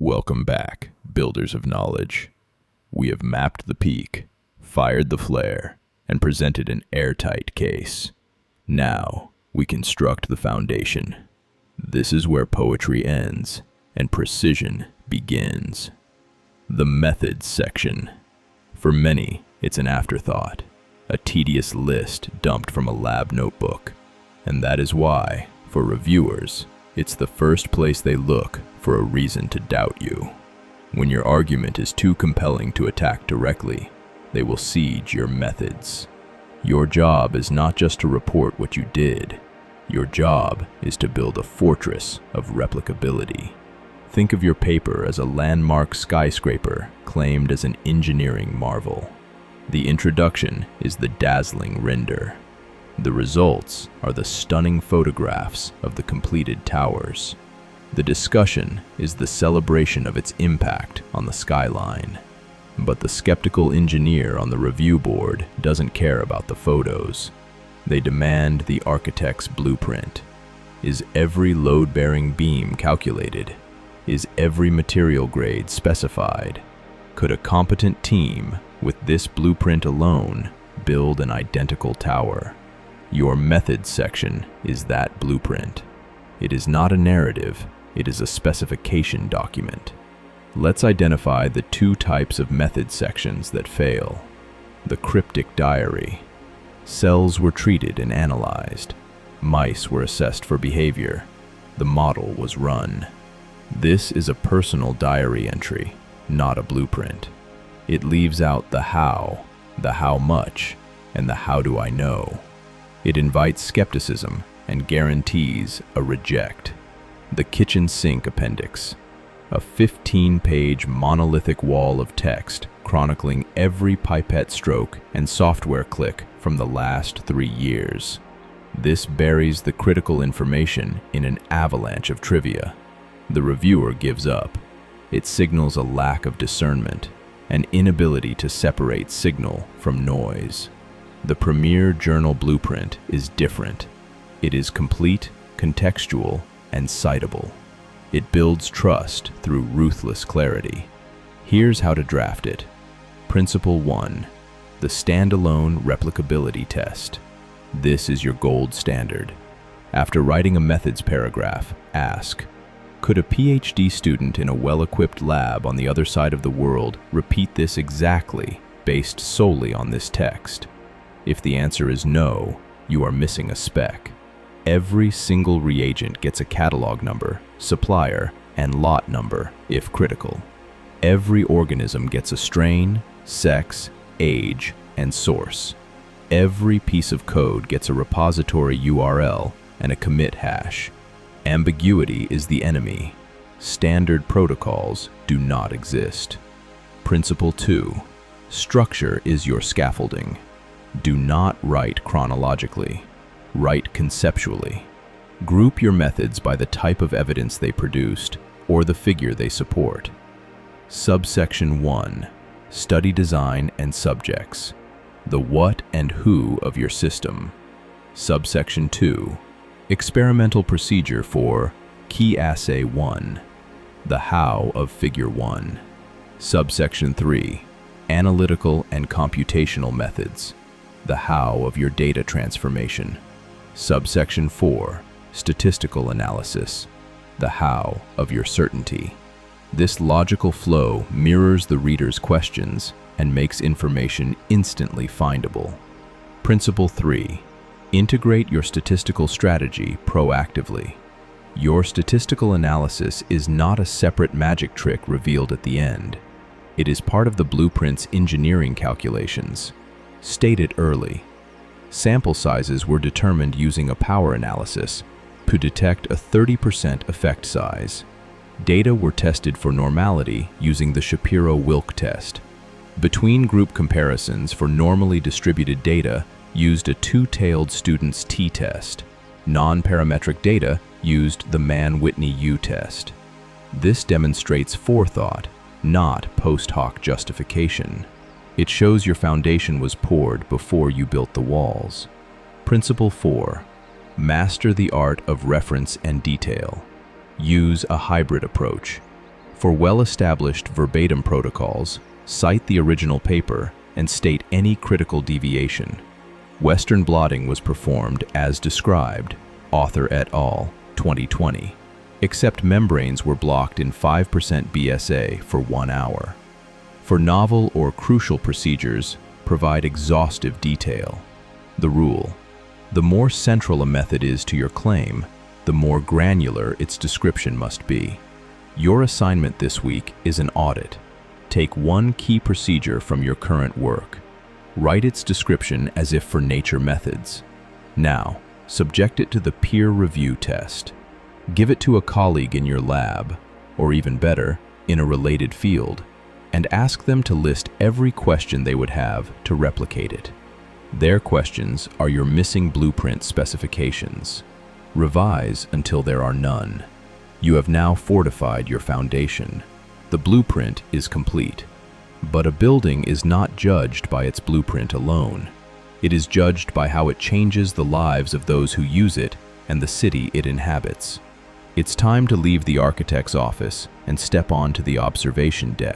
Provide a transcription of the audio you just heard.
Welcome back, builders of knowledge. We have mapped the peak, fired the flare, and presented an airtight case. Now, we construct the foundation. This is where poetry ends and precision begins. The methods section. For many, it's an afterthought, a tedious list dumped from a lab notebook. And that is why, for reviewers, it's the first place they look for a reason to doubt you. When your argument is too compelling to attack directly, they will siege your methods. Your job is not just to report what you did. Your job is to build a fortress of replicability. Think of your paper as a landmark skyscraper claimed as an engineering marvel. The introduction is the dazzling render. The results are the stunning photographs of the completed towers. The discussion is the celebration of its impact on the skyline. But the skeptical engineer on the review board doesn't care about the photos. They demand the architect's blueprint. Is every load-bearing beam calculated? Is every material grade specified? Could a competent team, with this blueprint alone, build an identical tower? Your methods section is that blueprint. It is not a narrative, it is a specification document. Let's identify the two types of method sections that fail. The cryptic diary. Cells were treated and analyzed. Mice were assessed for behavior. The model was run. This is a personal diary entry, not a blueprint. It leaves out the how much, and the how do I know. It invites skepticism and guarantees a reject. The kitchen sink appendix. A 15-page monolithic wall of text chronicling every pipette stroke and software click from the last 3 years. This buries the critical information in an avalanche of trivia. The reviewer gives up. It signals a lack of discernment, an inability to separate signal from noise. The premier journal blueprint is different. It is complete, contextual, and citable. It builds trust through ruthless clarity. Here's how to draft it. Principle 1. The standalone replicability test. This is your gold standard. After writing a methods paragraph, ask, could a PhD student in a well-equipped lab on the other side of the world repeat this exactly, based solely on this text? If the answer is no, you are missing a spec. Every single reagent gets a catalog number, supplier, and lot number, if critical. Every organism gets a strain, sex, age, and source. Every piece of code gets a repository URL and a commit hash. Ambiguity is the enemy. Standard protocols do not exist. Principle 2. Structure is your scaffolding. Do not write chronologically. Write conceptually. Group your methods by the type of evidence they produced or the figure they support. Subsection 1. Study design and subjects. The what and who of your system. Subsection 2. Experimental procedure for Key Assay 1. The how of Figure 1. Subsection 3. Analytical and computational methods. The how of your data transformation. Subsection 4. Statistical analysis. The how of your certainty. This logical flow mirrors the reader's questions and makes information instantly findable. Principle 3. Integrate your statistical strategy proactively. Your statistical analysis is not a separate magic trick revealed at the end. It is part of the blueprint's engineering calculations. State it early. Sample sizes were determined using a power analysis to detect a 30% effect size. Data were tested for normality using the Shapiro-Wilk test. Between group comparisons for normally distributed data used a two-tailed student's t-test. Non-parametric data used the Mann-Whitney U-test. This demonstrates forethought, not post hoc justification. It shows your foundation was poured before you built the walls. Principle 4. Master the art of reference and detail. Use a hybrid approach. For well-established verbatim protocols, cite the original paper and state any critical deviation. Western blotting was performed as described, author et al., 2020, except membranes were blocked in 5% BSA for 1 hour. For novel or crucial procedures, provide exhaustive detail. The rule: the more central a method is to your claim, the more granular its description must be. Your assignment this week is an audit. Take one key procedure from your current work. Write its description as if for nature methods. Now, subject it to the peer review test. Give it to a colleague in your lab, or even better, in a related field, and ask them to list every question they would have to replicate it. Their questions are your missing blueprint specifications. Revise until there are none. You have now fortified your foundation. The blueprint is complete. But a building is not judged by its blueprint alone. It is judged by how it changes the lives of those who use it and the city it inhabits. It's time to leave the architect's office and step onto the observation deck.